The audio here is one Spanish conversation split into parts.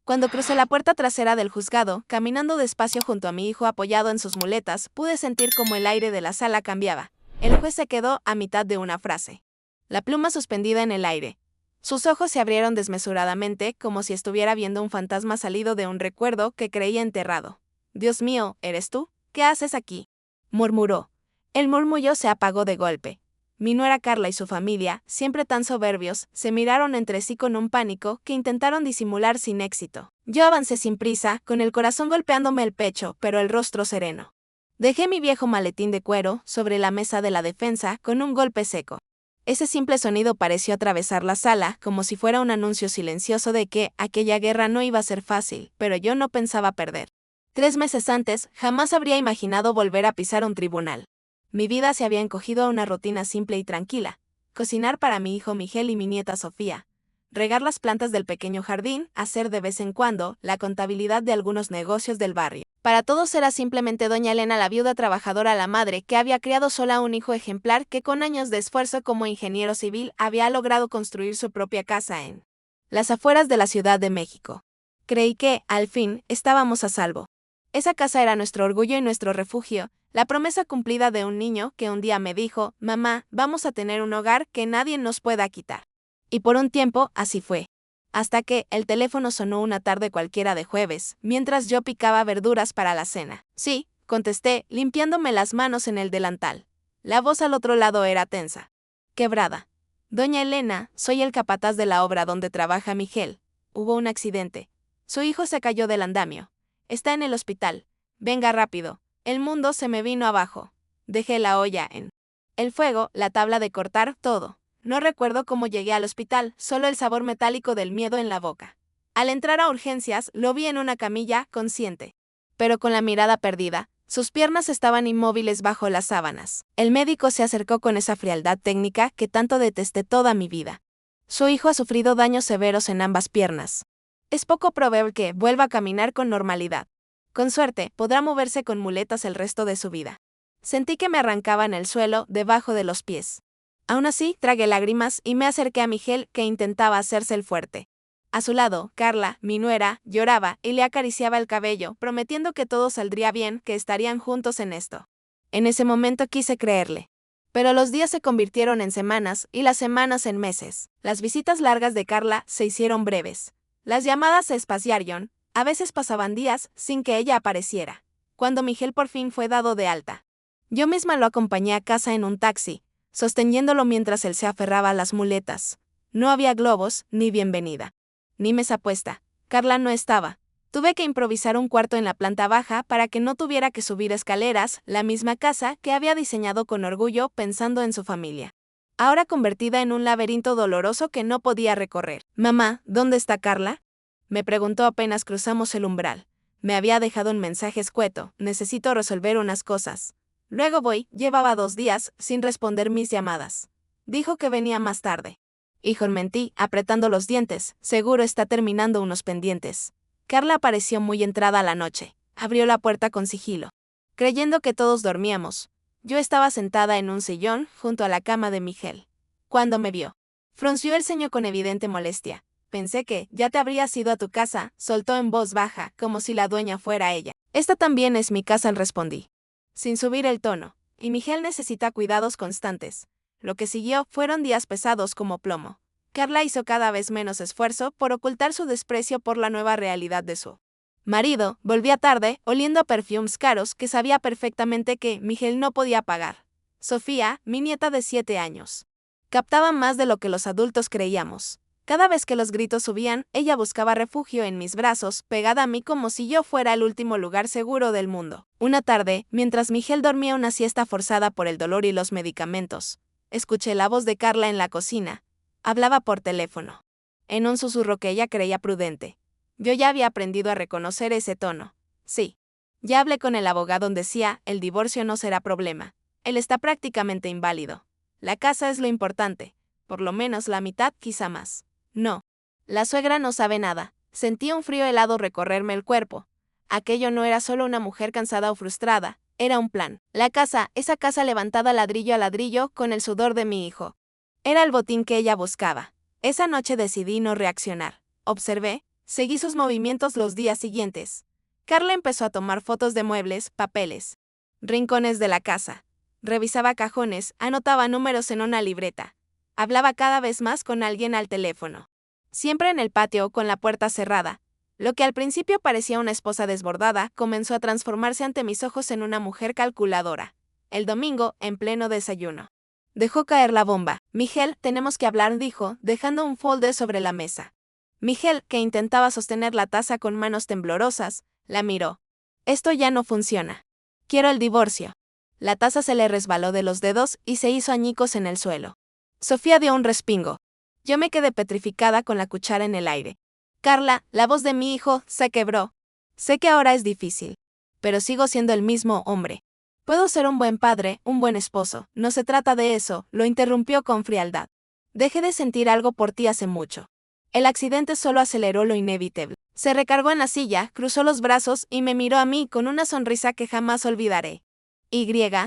Cuando crucé la puerta trasera del juzgado, caminando despacio junto a mi hijo apoyado en sus muletas, pude sentir cómo el aire de la sala cambiaba. El juez se quedó a mitad de una frase, la pluma suspendida en el aire. Sus ojos se abrieron desmesuradamente, como si estuviera viendo un fantasma salido de un recuerdo que creía enterrado. «Dios mío, ¿eres tú? ¿Qué haces aquí?», murmuró. El murmullo se apagó de golpe. Mi nuera Carla y su familia, siempre tan soberbios, se miraron entre sí con un pánico que intentaron disimular sin éxito. Yo avancé sin prisa, con el corazón golpeándome el pecho, pero el rostro sereno. Dejé mi viejo maletín de cuero sobre la mesa de la defensa con un golpe seco. Ese simple sonido pareció atravesar la sala, como si fuera un anuncio silencioso de que aquella guerra no iba a ser fácil, pero yo no pensaba perder. 3 meses antes, jamás habría imaginado volver a pisar un tribunal. Mi vida se había encogido a una rutina simple y tranquila: cocinar para mi hijo Miguel y mi nieta Sofía, regar las plantas del pequeño jardín, hacer de vez en cuando la contabilidad de algunos negocios del barrio. Para todos era simplemente doña Elena, la viuda trabajadora, la madre que había criado sola un hijo ejemplar que con años de esfuerzo como ingeniero civil había logrado construir su propia casa en las afueras de la Ciudad de México. Creí que, al fin, estábamos a salvo. Esa casa era nuestro orgullo y nuestro refugio, la promesa cumplida de un niño que un día me dijo: «Mamá, vamos a tener un hogar que nadie nos pueda quitar». Y por un tiempo así fue. Hasta que el teléfono sonó una tarde cualquiera de jueves, mientras yo picaba verduras para la cena. «Sí», contesté, limpiándome las manos en el delantal. La voz al otro lado era tensa, quebrada. «Doña Elena, soy el capataz de la obra donde trabaja Miguel. Hubo un accidente. Su hijo se cayó del andamio. Está en el hospital. Venga rápido. El mundo se me vino abajo». Dejé la olla en el fuego, la tabla de cortar, todo. No recuerdo cómo llegué al hospital, solo el sabor metálico del miedo en la boca. Al entrar a urgencias, lo vi en una camilla, consciente, pero con la mirada perdida. Sus piernas estaban inmóviles bajo las sábanas. El médico se acercó con esa frialdad técnica que tanto detesté toda mi vida. «Su hijo ha sufrido daños severos en ambas piernas. Es poco probable que vuelva a caminar con normalidad. Con suerte, podrá moverse con muletas el resto de su vida». Sentí que me arrancaban el suelo debajo de los pies. Aún así, tragué lágrimas y me acerqué a Miguel, que intentaba hacerse el fuerte. A su lado, Carla, mi nuera, lloraba y le acariciaba el cabello, prometiendo que todo saldría bien, que estarían juntos en esto. En ese momento quise creerle. Pero los días se convirtieron en semanas y las semanas en meses. Las visitas largas de Carla se hicieron breves. Las llamadas se espaciaron. A veces pasaban días sin que ella apareciera. Cuando Miguel por fin fue dado de alta, yo misma lo acompañé a casa en un taxi, sosteniéndolo mientras él se aferraba a las muletas. No había globos, ni bienvenida, ni mesa puesta. Carla no estaba. Tuve que improvisar un cuarto en la planta baja para que no tuviera que subir escaleras, la misma casa que había diseñado con orgullo pensando en su familia. Ahora convertida en un laberinto doloroso que no podía recorrer. «Mamá, ¿dónde está Carla?», me preguntó apenas cruzamos el umbral. Me había dejado un mensaje escueto: «Necesito resolver unas cosas. Luego voy». Llevaba 2 días sin responder mis llamadas. Dijo que venía más tarde. «Hijo», mentí, apretando los dientes, «seguro está terminando unos pendientes». Carla apareció muy entrada la noche. Abrió la puerta con sigilo. Creyendo que todos dormíamos, yo estaba sentada en un sillón junto a la cama de Miguel. Cuando me vio, frunció el ceño con evidente molestia. «Pensé que ya te habrías ido a tu casa», soltó en voz baja, como si la dueña fuera ella. «Esta también es mi casa», respondí, sin subir el tono. «Y Miguel necesita cuidados constantes». Lo que siguió fueron días pesados como plomo. Carla hizo cada vez menos esfuerzo por ocultar su desprecio por la nueva realidad de su marido. Volvía tarde, oliendo a perfumes caros que sabía perfectamente que Miguel no podía pagar. Sofía, mi nieta de 7 años, captaba más de lo que los adultos creíamos. Cada vez que los gritos subían, ella buscaba refugio en mis brazos, pegada a mí como si yo fuera el último lugar seguro del mundo. Una tarde, mientras Miguel dormía una siesta forzada por el dolor y los medicamentos, escuché la voz de Carla en la cocina. Hablaba por teléfono, en un susurro que ella creía prudente. Yo ya había aprendido a reconocer ese tono. «Sí. Ya hablé con el abogado», decía, «el divorcio no será problema. Él está prácticamente inválido. La casa es lo importante, por lo menos la mitad, quizá más». «No. La suegra no sabe nada». Sentí un frío helado recorrerme el cuerpo. Aquello no era solo una mujer cansada o frustrada, era un plan. La casa, esa casa levantada ladrillo a ladrillo con el sudor de mi hijo, era el botín que ella buscaba. Esa noche decidí no reaccionar. Observé, Seguí sus movimientos los días siguientes. Carla empezó a tomar fotos de muebles, papeles, rincones de la casa. Revisaba cajones, anotaba números en una libreta. Hablaba cada vez más con alguien al teléfono. Siempre en el patio con la puerta cerrada. Lo que al principio parecía una esposa desbordada, comenzó a transformarse ante mis ojos en una mujer calculadora. El domingo, en pleno desayuno, dejó caer la bomba. Miguel, tenemos que hablar, dijo, dejando un folder sobre la mesa. Miguel, que intentaba sostener la taza con manos temblorosas, la miró. Esto ya no funciona. Quiero el divorcio. La taza se le resbaló de los dedos y se hizo añicos en el suelo. Sofía dio un respingo. Yo me quedé petrificada con la cuchara en el aire. Carla, la voz de mi hijo, se quebró. Sé que ahora es difícil, pero sigo siendo el mismo hombre. Puedo ser un buen padre, un buen esposo. No se trata de eso, lo interrumpió con frialdad. Dejé de sentir algo por ti hace mucho. El accidente solo aceleró lo inevitable. Se recargó en la silla, cruzó los brazos y me miró a mí con una sonrisa que jamás olvidaré.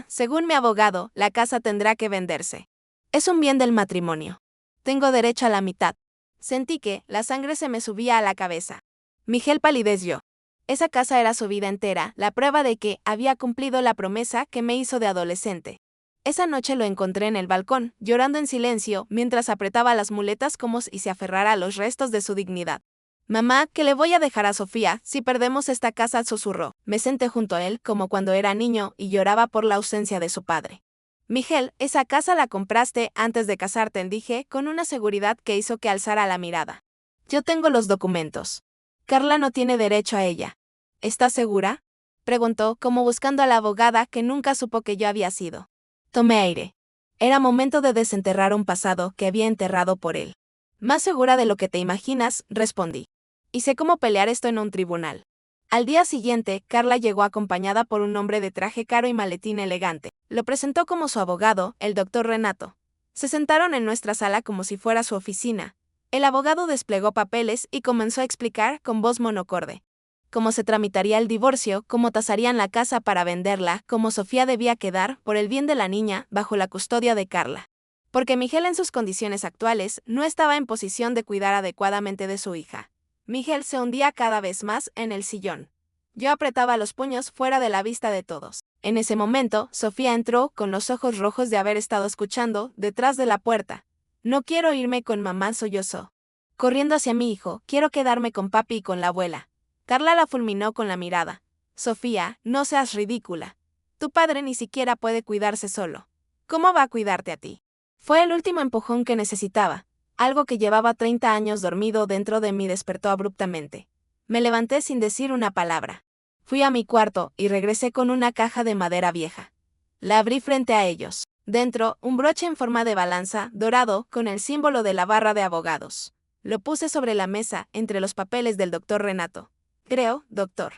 Según mi abogado, la casa tendrá que venderse. Es un bien del matrimonio. Tengo derecho a la mitad. Sentí que la sangre se me subía a la cabeza. Miguel palideció. Esa casa era su vida entera, la prueba de que había cumplido la promesa que me hizo de adolescente. Esa noche lo encontré en el balcón, llorando en silencio, mientras apretaba las muletas como si se aferrara a los restos de su dignidad. Mamá, ¿qué le voy a dejar a Sofía si perdemos esta casa?, susurró. Me senté junto a él como cuando era niño y lloraba por la ausencia de su padre. Miguel, esa casa la compraste antes de casarte, dije, con una seguridad que hizo que alzara la mirada. Yo tengo los documentos. Carla no tiene derecho a ella. ¿Estás segura?, preguntó, como buscando a la abogada que nunca supo que yo había sido. Tomé aire. Era momento de desenterrar un pasado que había enterrado por él. Más segura de lo que te imaginas, respondí. Y sé cómo pelear esto en un tribunal. Al día siguiente, Carla llegó acompañada por un hombre de traje caro y maletín elegante. Lo presentó como su abogado, el doctor Renato. Se sentaron en nuestra sala como si fuera su oficina. El abogado desplegó papeles y comenzó a explicar con voz monocorde cómo se tramitaría el divorcio, cómo tasarían la casa para venderla, cómo Sofía debía quedar, por el bien de la niña, bajo la custodia de Carla. Porque Miguel en sus condiciones actuales no estaba en posición de cuidar adecuadamente de su hija. Miguel se hundía cada vez más en el sillón. Yo apretaba los puños fuera de la vista de todos. En ese momento, Sofía entró, con los ojos rojos de haber estado escuchando, detrás de la puerta. No quiero irme con mamá, sollozó. Corriendo hacia mi hijo, quiero quedarme con papi y con la abuela. Carla la fulminó con la mirada. Sofía, no seas ridícula. Tu padre ni siquiera puede cuidarse solo. ¿Cómo va a cuidarte a ti? Fue el último empujón que necesitaba. Algo que llevaba 30 años dormido dentro de mí despertó abruptamente. Me levanté sin decir una palabra. Fui a mi cuarto y regresé con una caja de madera vieja. La abrí frente a ellos. Dentro, un broche en forma de balanza, dorado, con el símbolo de la barra de abogados. Lo puse sobre la mesa, entre los papeles del doctor Renato. Creo, doctor,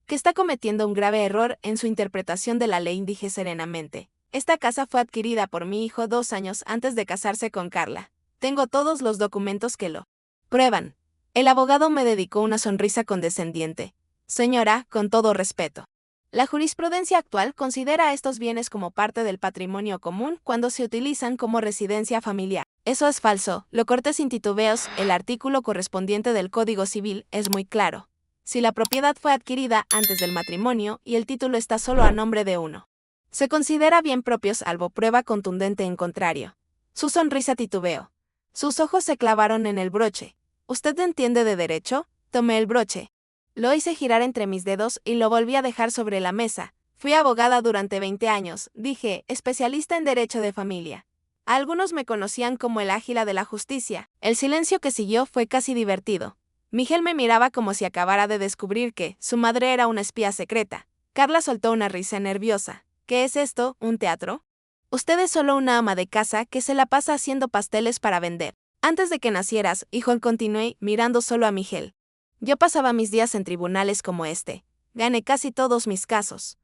que está cometiendo un grave error en su interpretación de la ley, dije serenamente. Esta casa fue adquirida por mi hijo 2 años antes de casarse con Carla. Tengo todos los documentos que lo prueban. El abogado me dedicó una sonrisa condescendiente. Señora, con todo respeto. La jurisprudencia actual considera estos bienes como parte del patrimonio común cuando se utilizan como residencia familiar. Eso es falso, lo corté sin titubeos, el artículo correspondiente del Código Civil es muy claro. Si la propiedad fue adquirida antes del matrimonio y el título está solo a nombre de uno, se considera bien propio salvo prueba contundente en contrario. Su sonrisa titubeó. Sus ojos se clavaron en el broche. ¿Usted entiende de derecho? Tomé el broche. Lo hice girar entre mis dedos y lo volví a dejar sobre la mesa. Fui abogada durante 20 años, dije, especialista en derecho de familia. Algunos me conocían como el águila de la justicia. El silencio que siguió fue casi divertido. Miguel me miraba como si acabara de descubrir que su madre era una espía secreta. Carla soltó una risa nerviosa. ¿Qué es esto, un teatro? Usted es solo una ama de casa que se la pasa haciendo pasteles para vender. Antes de que nacieras, hijo, continué, mirando solo a Miguel. Yo pasaba mis días en tribunales como este. Gané casi todos mis casos.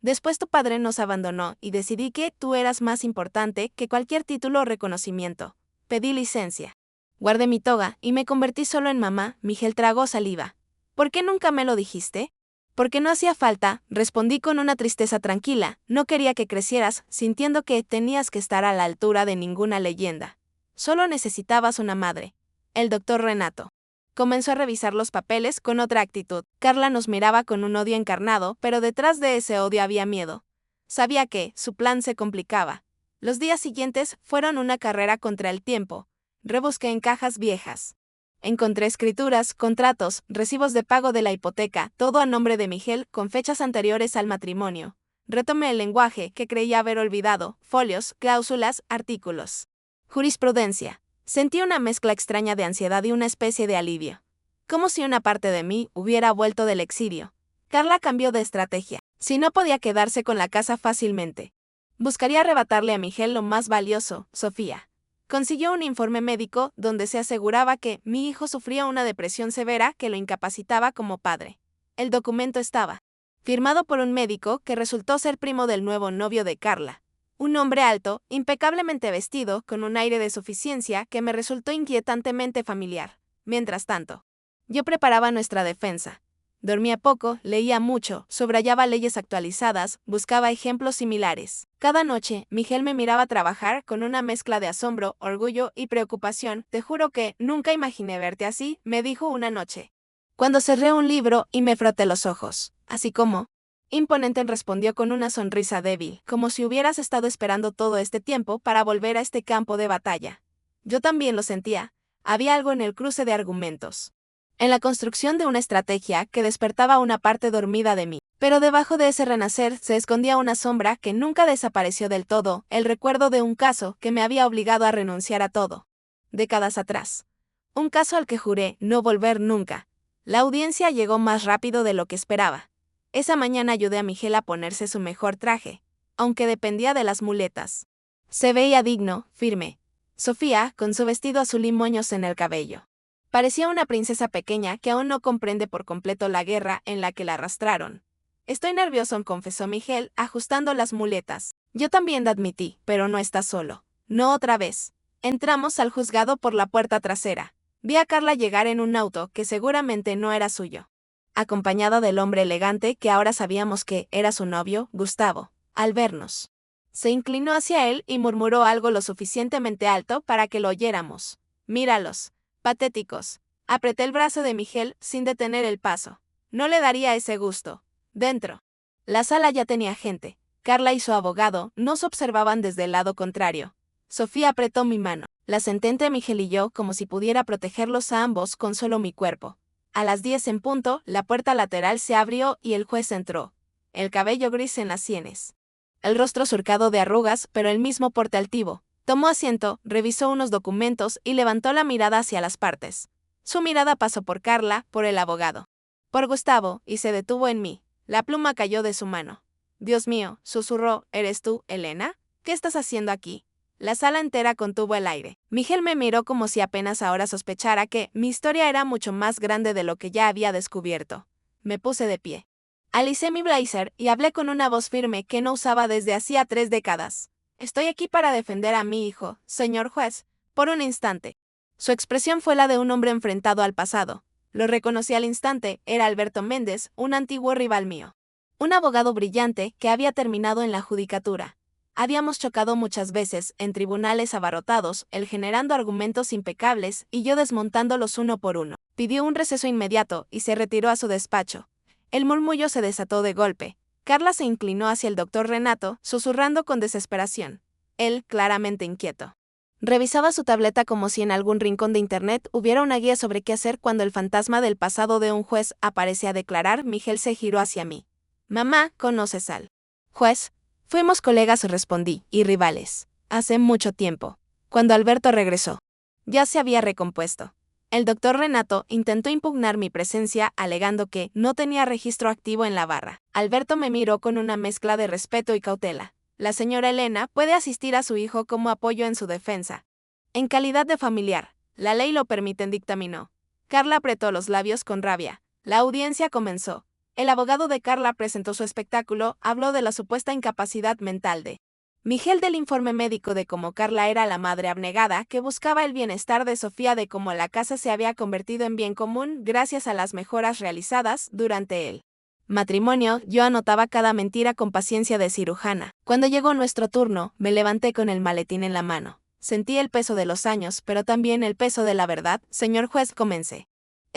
Después tu padre nos abandonó y decidí que tú eras más importante que cualquier título o reconocimiento. Pedí licencia. Guardé mi toga y me convertí solo en mamá. Miguel tragó saliva. ¿Por qué nunca me lo dijiste? Porque no hacía falta, respondí con una tristeza tranquila. No quería que crecieras, sintiendo que tenías que estar a la altura de ninguna leyenda. Solo necesitabas una madre. El doctor Renato Comenzó a revisar los papeles con otra actitud. Carla nos miraba con un odio encarnado, pero detrás de ese odio había miedo. Sabía que su plan se complicaba. Los días siguientes fueron una carrera contra el tiempo. Rebusqué en cajas viejas. Encontré escrituras, contratos, recibos de pago de la hipoteca, todo a nombre de Miguel con fechas anteriores al matrimonio. Retomé el lenguaje que creía haber olvidado, folios, cláusulas, artículos. Jurisprudencia. Sentí una mezcla extraña de ansiedad y una especie de alivio. Como si una parte de mí hubiera vuelto del exilio. Carla cambió de estrategia. Si no podía quedarse con la casa fácilmente, buscaría arrebatarle a Miguel lo más valioso, Sofía. Consiguió un informe médico donde se aseguraba que mi hijo sufría una depresión severa que lo incapacitaba como padre. El documento estaba firmado por un médico que resultó ser primo del nuevo novio de Carla. Un hombre alto, impecablemente vestido, con un aire de suficiencia que me resultó inquietantemente familiar. Mientras tanto, yo preparaba nuestra defensa. Dormía poco, leía mucho, subrayaba leyes actualizadas, buscaba ejemplos similares. Cada noche, Miguel me miraba trabajar con una mezcla de asombro, orgullo y preocupación. Te juro que nunca imaginé verte así, me dijo una noche. Cuando cerré un libro y me froté los ojos, así como... Imponente respondió con una sonrisa débil, como si hubieras estado esperando todo este tiempo para volver a este campo de batalla. Yo también lo sentía. Había algo en el cruce de argumentos, en la construcción de una estrategia que despertaba una parte dormida de mí. Pero debajo de ese renacer se escondía una sombra que nunca desapareció del todo, el recuerdo de un caso que me había obligado a renunciar a todo. Décadas atrás. Un caso al que juré no volver nunca. La audiencia llegó más rápido de lo que esperaba. Esa mañana ayudé a Miguel a ponerse su mejor traje, aunque dependía de las muletas. Se veía digno, firme. Sofía, con su vestido azul y moños en el cabello. Parecía una princesa pequeña que aún no comprende por completo la guerra en la que la arrastraron. Estoy nervioso, confesó Miguel, ajustando las muletas. Yo también, admití, pero no estás solo. No otra vez. Entramos al juzgado por la puerta trasera. Vi a Carla llegar en un auto que seguramente no era suyo, acompañada del hombre elegante que ahora sabíamos que era su novio, Gustavo. Al vernos, se inclinó hacia él y murmuró algo lo suficientemente alto para que lo oyéramos. Míralos. Patéticos. Apreté el brazo de Miguel sin detener el paso. No le daría ese gusto. Dentro. La sala ya tenía gente. Carla y su abogado nos observaban desde el lado contrario. Sofía apretó mi mano. La senté entre Miguel y yo como si pudiera protegerlos a ambos con solo mi cuerpo. A las 10 en punto, la puerta lateral se abrió y el juez entró. El cabello gris en las sienes. El rostro surcado de arrugas, pero el mismo porte altivo. Tomó asiento, revisó unos documentos y levantó la mirada hacia las partes. Su mirada pasó por Carla, por el abogado, por Gustavo, y se detuvo en mí. La pluma cayó de su mano. Dios mío, susurró, ¿eres tú, Elena? ¿Qué estás haciendo aquí? La sala entera contuvo el aire. Miguel me miró como si apenas ahora sospechara que mi historia era mucho más grande de lo que ya había descubierto. Me puse de pie. Alicé mi blazer y hablé con una voz firme que no usaba desde hacía 3 décadas. Estoy aquí para defender a mi hijo, señor juez, por un instante. Su expresión fue la de un hombre enfrentado al pasado. Lo reconocí al instante, era Alberto Méndez, un antiguo rival mío. Un abogado brillante que había terminado en la judicatura. Habíamos chocado muchas veces, en tribunales abarrotados, él generando argumentos impecables y yo desmontándolos uno por uno. Pidió un receso inmediato y se retiró a su despacho. El murmullo se desató de golpe. Carla se inclinó hacia el doctor Renato, susurrando con desesperación. Él, claramente inquieto, revisaba su tableta como si en algún rincón de internet hubiera una guía sobre qué hacer cuando el fantasma del pasado de un juez aparece a declarar. Miguel se giró hacia mí. Mamá, ¿conoces al juez? Fuimos colegas, respondí, y rivales. Hace mucho tiempo. Cuando Alberto regresó, ya se había recompuesto. El doctor Renato intentó impugnar mi presencia alegando que no tenía registro activo en la barra. Alberto me miró con una mezcla de respeto y cautela. La señora Elena puede asistir a su hijo como apoyo en su defensa. En calidad de familiar, la ley lo permite, dictaminó. Carla apretó los labios con rabia. La audiencia comenzó. El abogado de Carla presentó su espectáculo, habló de la supuesta incapacidad mental de Miguel, del informe médico de cómo Carla era la madre abnegada que buscaba el bienestar de Sofía, de cómo la casa se había convertido en bien común gracias a las mejoras realizadas durante el matrimonio. Yo anotaba cada mentira con paciencia de cirujana. Cuando llegó nuestro turno, me levanté con el maletín en la mano. Sentí el peso de los años, pero también el peso de la verdad. Señor juez, comencé.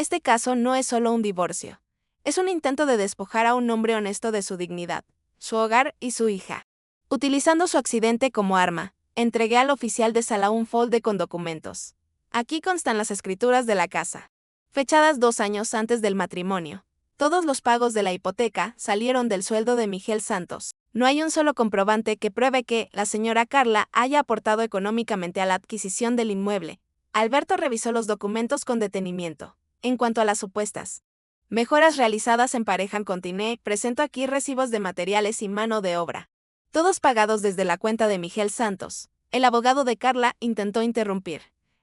Este caso no es solo un divorcio. Es un intento de despojar a un hombre honesto de su dignidad, su hogar y su hija. Utilizando su accidente como arma, entregué al oficial de sala un folder con documentos. Aquí constan las escrituras de la casa, fechadas 2 años antes del matrimonio. Todos los pagos de la hipoteca salieron del sueldo de Miguel Santos. No hay un solo comprobante que pruebe que la señora Carla haya aportado económicamente a la adquisición del inmueble. Alberto revisó los documentos con detenimiento. En cuanto a las supuestas mejoras realizadas en pareja, continué, presento aquí recibos de materiales y mano de obra, todos pagados desde la cuenta de Miguel Santos. El abogado de Carla intentó interrumpir.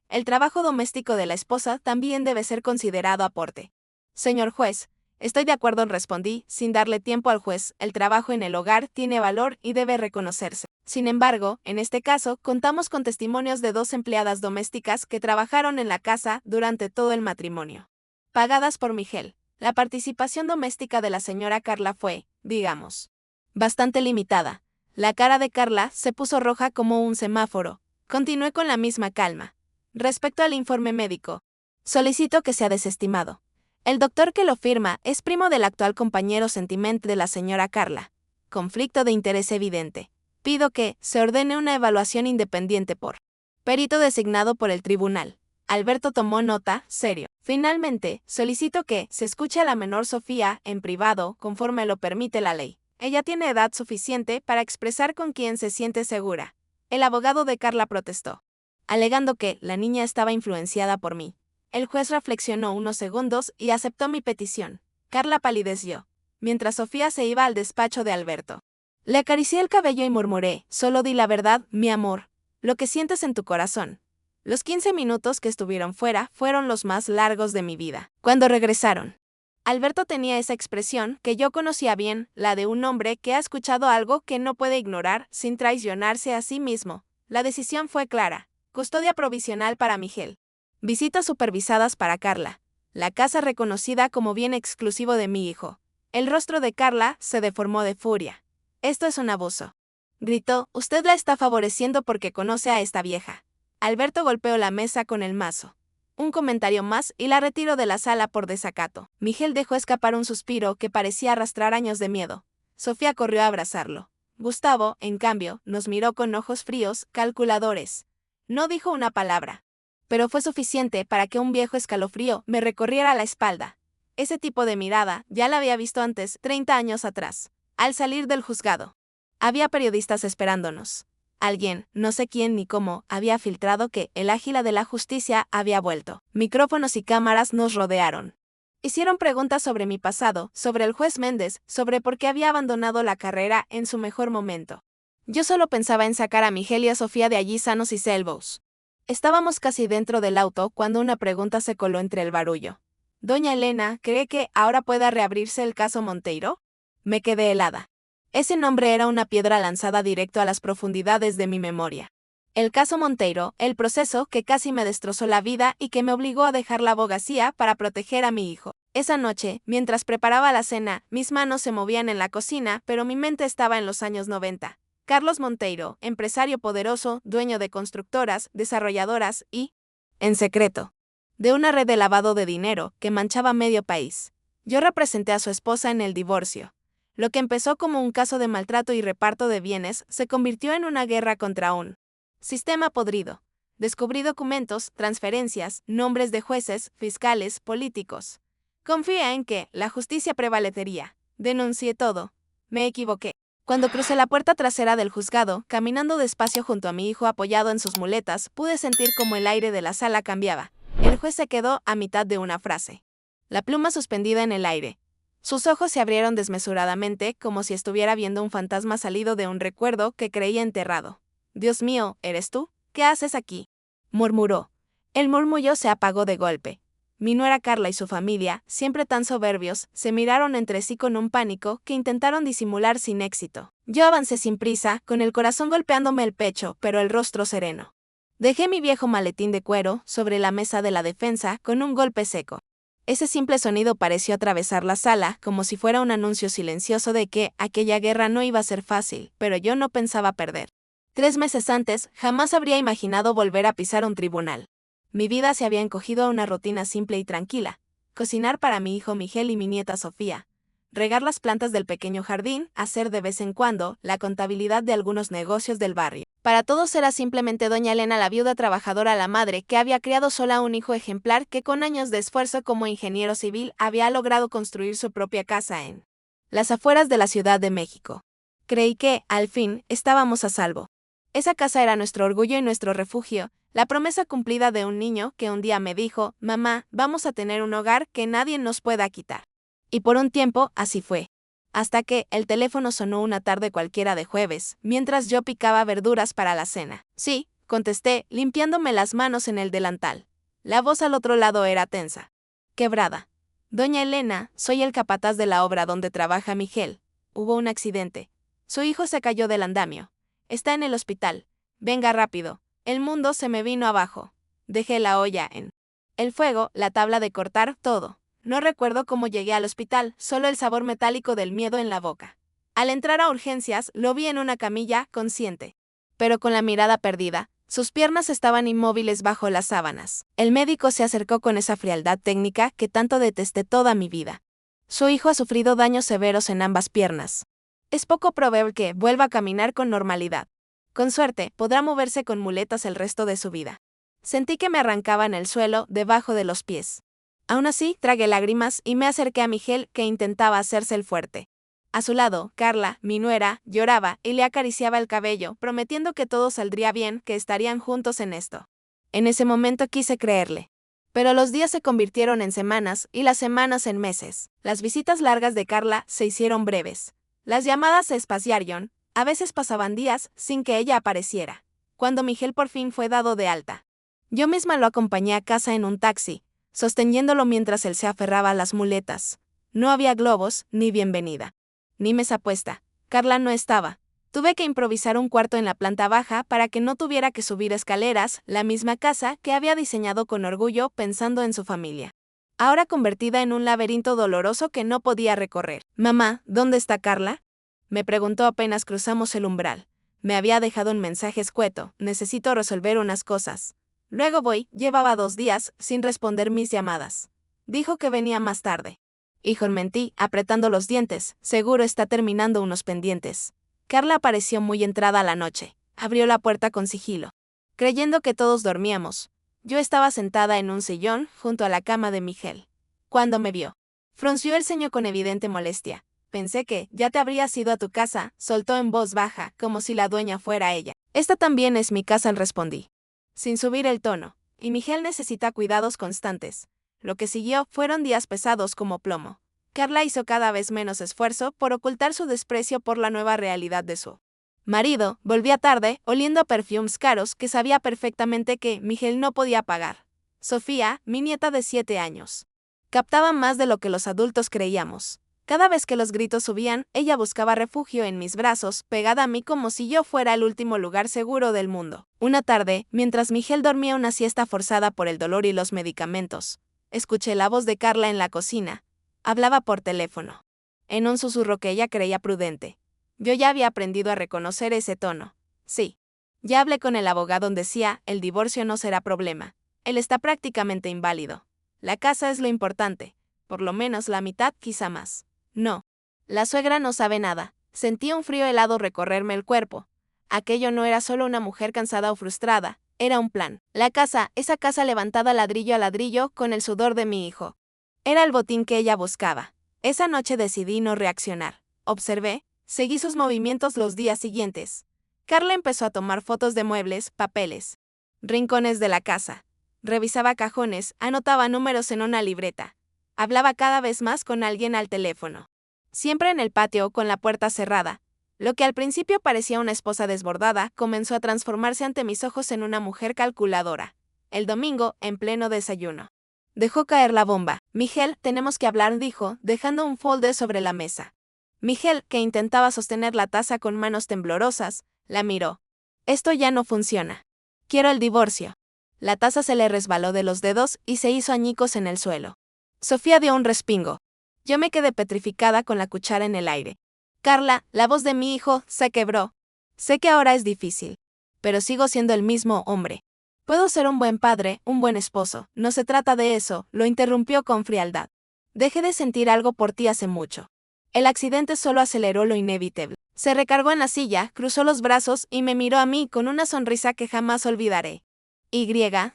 El trabajo doméstico de la esposa también debe ser considerado aporte. Señor juez, estoy de acuerdo, respondí, sin darle tiempo al juez. El trabajo en el hogar tiene valor y debe reconocerse. Sin embargo, en este caso, contamos con testimonios de 2 empleadas domésticas que trabajaron en la casa durante todo el matrimonio, pagadas por Miguel. La participación doméstica de la señora Carla fue, digamos, bastante limitada. La cara de Carla se puso roja como un semáforo. Continué con la misma calma. Respecto al informe médico, solicito que sea desestimado. El doctor que lo firma es primo del actual compañero sentimental de la señora Carla. Conflicto de interés evidente. Pido que se ordene una evaluación independiente por perito designado por el tribunal. Alberto tomó nota, serio. Finalmente, solicito que se escuche a la menor Sofía en privado, conforme lo permite la ley. Ella tiene edad suficiente para expresar con quien se siente segura. El abogado de Carla protestó, alegando que la niña estaba influenciada por mí. El juez reflexionó unos segundos y aceptó mi petición. Carla palideció, mientras Sofía se iba al despacho de Alberto. Le acaricié el cabello y murmuré, solo di la verdad, mi amor, lo que sientes en tu corazón. Los 15 minutos que estuvieron fuera fueron los más largos de mi vida. Cuando regresaron, Alberto tenía esa expresión que yo conocía bien, la de un hombre que ha escuchado algo que no puede ignorar sin traicionarse a sí mismo. La decisión fue clara: custodia provisional para Miguel. Visitas supervisadas para Carla. La casa reconocida como bien exclusivo de mi hijo. El rostro de Carla se deformó de furia. Esto es un abuso, gritó. Usted la está favoreciendo porque conoce a esta vieja. Alberto golpeó la mesa con el mazo. Un comentario más y la retiró de la sala por desacato. Miguel dejó escapar un suspiro que parecía arrastrar años de miedo. Sofía corrió a abrazarlo. Gustavo, en cambio, nos miró con ojos fríos, calculadores. No dijo una palabra, pero fue suficiente para que un viejo escalofrío me recorriera la espalda. Ese tipo de mirada ya la había visto antes, 30 años atrás, al salir del juzgado. Había periodistas esperándonos. Alguien, no sé quién ni cómo, había filtrado que el águila de la justicia había vuelto. Micrófonos y cámaras nos rodearon. Hicieron preguntas sobre mi pasado, sobre el juez Méndez, sobre por qué había abandonado la carrera en su mejor momento. Yo solo pensaba en sacar a Miguel y a Sofía de allí sanos y salvos. Estábamos casi dentro del auto cuando una pregunta se coló entre el barullo. Doña Elena, ¿cree que ahora pueda reabrirse el caso Monteiro? Me quedé helada. Ese nombre era una piedra lanzada directo a las profundidades de mi memoria. El caso Monteiro, el proceso que casi me destrozó la vida y que me obligó a dejar la abogacía para proteger a mi hijo. Esa noche, mientras preparaba la cena, mis manos se movían en la cocina, pero mi mente estaba en los años 90. Carlos Monteiro, empresario poderoso, dueño de constructoras, desarrolladoras y, en secreto, de una red de lavado de dinero que manchaba medio país. Yo representé a su esposa en el divorcio. Lo que empezó como un caso de maltrato y reparto de bienes se convirtió en una guerra contra un sistema podrido. Descubrí documentos, transferencias, nombres de jueces, fiscales, políticos. Confié en que la justicia prevalecería. Denuncié todo. Me equivoqué. Cuando crucé la puerta trasera del juzgado, caminando despacio junto a mi hijo apoyado en sus muletas, pude sentir como el aire de la sala cambiaba. El juez se quedó a mitad de una frase, la pluma suspendida en el aire. Sus ojos se abrieron desmesuradamente, como si estuviera viendo un fantasma salido de un recuerdo que creía enterrado. «Dios mío, ¿eres tú? ¿Qué haces aquí?», murmuró. El murmullo se apagó de golpe. Mi nuera Carla y su familia, siempre tan soberbios, se miraron entre sí con un pánico que intentaron disimular sin éxito. Yo avancé sin prisa, con el corazón golpeándome el pecho, pero el rostro sereno. Dejé mi viejo maletín de cuero sobre la mesa de la defensa con un golpe seco. Ese simple sonido pareció atravesar la sala, como si fuera un anuncio silencioso de que aquella guerra no iba a ser fácil, pero yo no pensaba perder. 3 meses antes, jamás habría imaginado volver a pisar un tribunal. Mi vida se había encogido a una rutina simple y tranquila. cocinar para mi hijo Miguel y mi nieta Sofía, regar las plantas del pequeño jardín, hacer de vez en cuando la contabilidad de algunos negocios del barrio. Para todos era simplemente doña Elena, la viuda trabajadora, la madre que había criado sola un hijo ejemplar que con años de esfuerzo como ingeniero civil había logrado construir su propia casa en las afueras de la Ciudad de México. Creí que, al fin, estábamos a salvo. Esa casa era nuestro orgullo y nuestro refugio, la promesa cumplida de un niño que un día me dijo: «Mamá, vamos a tener un hogar que nadie nos pueda quitar». Y por un tiempo así fue. Hasta que el teléfono sonó una tarde cualquiera de jueves, mientras yo picaba verduras para la cena. «Sí», contesté, limpiándome las manos en el delantal. La voz al otro lado era tensa. Quebrada. «Doña Elena, soy el capataz de la obra donde trabaja Miguel. Hubo un accidente. Su hijo se cayó del andamio. Está en el hospital. Venga rápido. El mundo se me vino abajo». Dejé la olla en el fuego, la tabla de cortar, todo. No recuerdo cómo llegué al hospital, solo el sabor metálico del miedo en la boca. Al entrar a urgencias, lo vi en una camilla, consciente, pero con la mirada perdida. Sus piernas estaban inmóviles bajo las sábanas. El médico se acercó con esa frialdad técnica que tanto detesté toda mi vida. «Su hijo ha sufrido daños severos en ambas piernas. Es poco probable que vuelva a caminar con normalidad. Con suerte, podrá moverse con muletas el resto de su vida». Sentí que me arrancaban el suelo debajo de los pies. Aún así, tragué lágrimas y me acerqué a Miguel, que intentaba hacerse el fuerte. A su lado, Carla, mi nuera, lloraba y le acariciaba el cabello, prometiendo que todo saldría bien, que estarían juntos en esto. En ese momento quise creerle. Pero los días se convirtieron en semanas y las semanas en meses. Las visitas largas de Carla se hicieron breves. Las llamadas se espaciaron, a veces pasaban días sin que ella apareciera. Cuando Miguel por fin fue dado de alta, yo misma lo acompañé a casa en un taxi, sosteniéndolo mientras él se aferraba a las muletas. No había globos, ni bienvenida, ni mesa puesta. Carla no estaba. Tuve que improvisar un cuarto en la planta baja para que no tuviera que subir escaleras, la misma casa que había diseñado con orgullo pensando en su familia. Ahora convertida en un laberinto doloroso que no podía recorrer. «Mamá, ¿dónde está Carla?», me preguntó apenas cruzamos el umbral. Me había dejado un mensaje escueto: «Necesito resolver unas cosas. Luego voy». Llevaba 2 días sin responder mis llamadas. Dijo que venía más tarde. «Hijo», mentí, apretando los dientes, «seguro está terminando unos pendientes». Carla apareció muy entrada la noche. Abrió la puerta con sigilo, creyendo que todos dormíamos. Yo estaba sentada en un sillón, junto a la cama de Miguel. Cuando me vio, frunció el ceño con evidente molestia. «Pensé que ya te habrías ido a tu casa», soltó en voz baja, como si la dueña fuera ella. «Esta también es mi casa», respondí, sin subir el tono. «Y Miguel necesita cuidados constantes». Lo que siguió fueron días pesados como plomo. Carla hizo cada vez menos esfuerzo por ocultar su desprecio por la nueva realidad de su marido. Volvía tarde, oliendo a perfumes caros que sabía perfectamente que Miguel no podía pagar. Sofía, mi nieta de 7 años, captaba más de lo que los adultos creíamos. Cada vez que los gritos subían, ella buscaba refugio en mis brazos, pegada a mí como si yo fuera el último lugar seguro del mundo. Una tarde, mientras Miguel dormía una siesta forzada por el dolor y los medicamentos, escuché la voz de Carla en la cocina. Hablaba por teléfono, en un susurro que ella creía prudente. Yo ya había aprendido a reconocer ese tono. «Sí. Ya hablé con el abogado», decía, «el divorcio no será problema. Él está prácticamente inválido. La casa es lo importante. Por lo menos la mitad, quizá más». «No. La suegra no sabe nada». Sentí un frío helado recorrerme el cuerpo. Aquello no era solo una mujer cansada o frustrada, era un plan. La casa, esa casa levantada ladrillo a ladrillo con el sudor de mi hijo, era el botín que ella buscaba. Esa noche decidí no reaccionar. Observé, seguí sus movimientos los días siguientes. Carla empezó a tomar fotos de muebles, papeles, rincones de la casa. Revisaba cajones, anotaba números en una libreta. Hablaba cada vez más con alguien al teléfono. Siempre en el patio con la puerta cerrada. Lo que al principio parecía una esposa desbordada comenzó a transformarse ante mis ojos en una mujer calculadora. El domingo, en pleno desayuno, dejó caer la bomba. «Miguel, tenemos que hablar», dijo, dejando un folder sobre la mesa. Miguel, que intentaba sostener la taza con manos temblorosas, la miró. «Esto ya no funciona. Quiero el divorcio». La taza se le resbaló de los dedos y se hizo añicos en el suelo. Sofía dio un respingo. Yo me quedé petrificada con la cuchara en el aire. «Carla, la voz de mi hijo se quebró. Sé que ahora es difícil, pero sigo siendo el mismo hombre. Puedo ser un buen padre, un buen esposo, no se trata de eso, lo interrumpió con frialdad. Dejé de sentir algo por ti hace mucho. El accidente solo aceleró lo inevitable. Se recargó en la silla, cruzó los brazos y me miró a mí con una sonrisa que jamás olvidaré.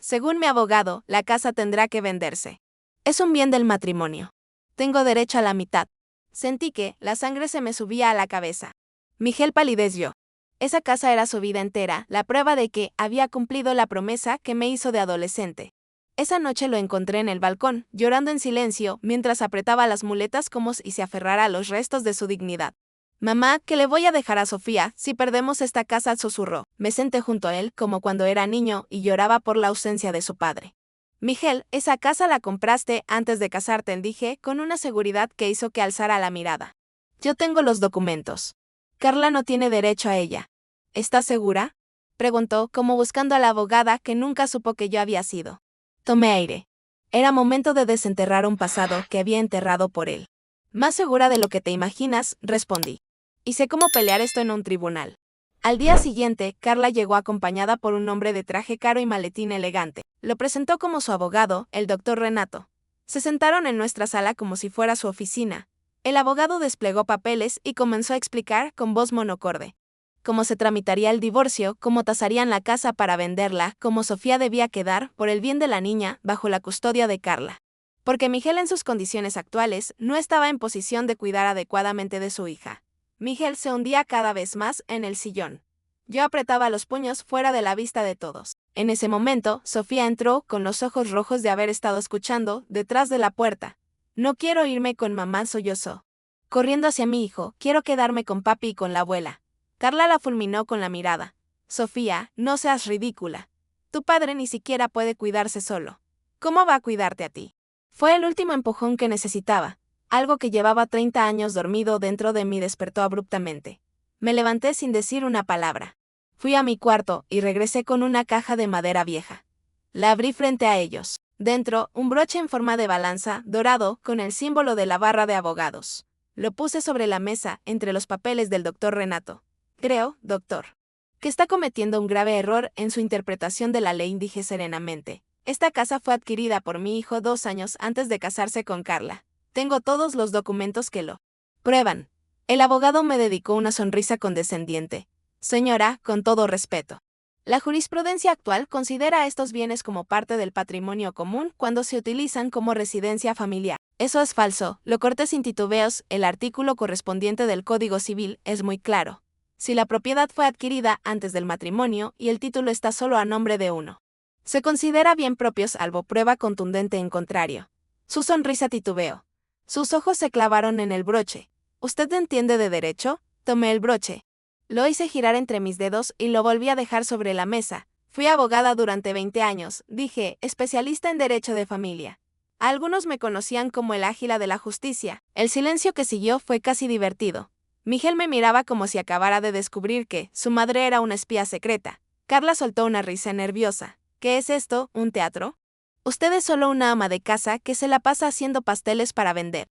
Según mi abogado, la casa tendrá que venderse. Es un bien del matrimonio. Tengo derecho a la mitad. Sentí que la sangre se me subía a la cabeza. Miguel palideció. Esa casa era su vida entera, la prueba de que había cumplido la promesa que me hizo de adolescente. Esa noche lo encontré en el balcón, llorando en silencio, mientras apretaba las muletas como si se aferrara a los restos de su dignidad. Mamá, ¿qué le voy a dejar a Sofía si perdemos esta casa?, susurró. Me senté junto a él como cuando era niño y lloraba por la ausencia de su padre. Miguel, esa casa la compraste antes de casarte, dije, con una seguridad que hizo que alzara la mirada. Yo tengo los documentos. Carla no tiene derecho a ella. ¿Estás segura?, preguntó, como buscando a la abogada que nunca supo que yo había sido. Tomé aire. Era momento de desenterrar un pasado que había enterrado por él. Más segura de lo que te imaginas, respondí. Y sé cómo pelear esto en un tribunal. Al día siguiente, Carla llegó acompañada por un hombre de traje caro y maletín elegante. Lo presentó como su abogado, el doctor Renato. Se sentaron en nuestra sala como si fuera su oficina. El abogado desplegó papeles y comenzó a explicar con voz monocorde cómo se tramitaría el divorcio, cómo tasarían la casa para venderla, cómo Sofía debía quedar, por el bien de la niña, bajo la custodia de Carla. Porque Miguel en sus condiciones actuales no estaba en posición de cuidar adecuadamente de su hija. Miguel se hundía cada vez más en el sillón. Yo apretaba los puños fuera de la vista de todos. En ese momento, Sofía entró, con los ojos rojos de haber estado escuchando, detrás de la puerta. No quiero irme con mamá, sollozó. Corriendo hacia mi hijo, quiero quedarme con papi y con la abuela. Carla la fulminó con la mirada. Sofía, no seas ridícula. Tu padre ni siquiera puede cuidarse solo. ¿Cómo va a cuidarte a ti? Fue el último empujón que necesitaba. Algo que llevaba 30 años dormido dentro de mí despertó abruptamente. Me levanté sin decir una palabra. Fui a mi cuarto y regresé con una caja de madera vieja. La abrí frente a ellos. Dentro, un broche en forma de balanza, dorado, con el símbolo de la barra de abogados. Lo puse sobre la mesa, entre los papeles del doctor Renato. Creo, doctor, que está cometiendo un grave error en su interpretación de la ley, dije serenamente. Esta casa fue adquirida por mi hijo 2 años antes de casarse con Carla. Tengo todos los documentos que lo prueban. El abogado me dedicó una sonrisa condescendiente. Señora, con todo respeto. La jurisprudencia actual considera estos bienes como parte del patrimonio común cuando se utilizan como residencia familiar. Eso es falso, lo corté sin titubeos, el artículo correspondiente del Código Civil es muy claro. Si la propiedad fue adquirida antes del matrimonio y el título está solo a nombre de uno, se considera bien propio salvo prueba contundente en contrario. Su sonrisa titubeó. Sus ojos se clavaron en el broche. ¿Usted entiende de derecho? Tomé el broche. Lo hice girar entre mis dedos y lo volví a dejar sobre la mesa. Fui abogada durante 20 años, dije, especialista en derecho de familia. Algunos me conocían como el águila de la justicia. El silencio que siguió fue casi divertido. Miguel me miraba como si acabara de descubrir que su madre era una espía secreta. Carla soltó una risa nerviosa. ¿Qué es esto, un teatro? Usted es solo una ama de casa que se la pasa haciendo pasteles para vender.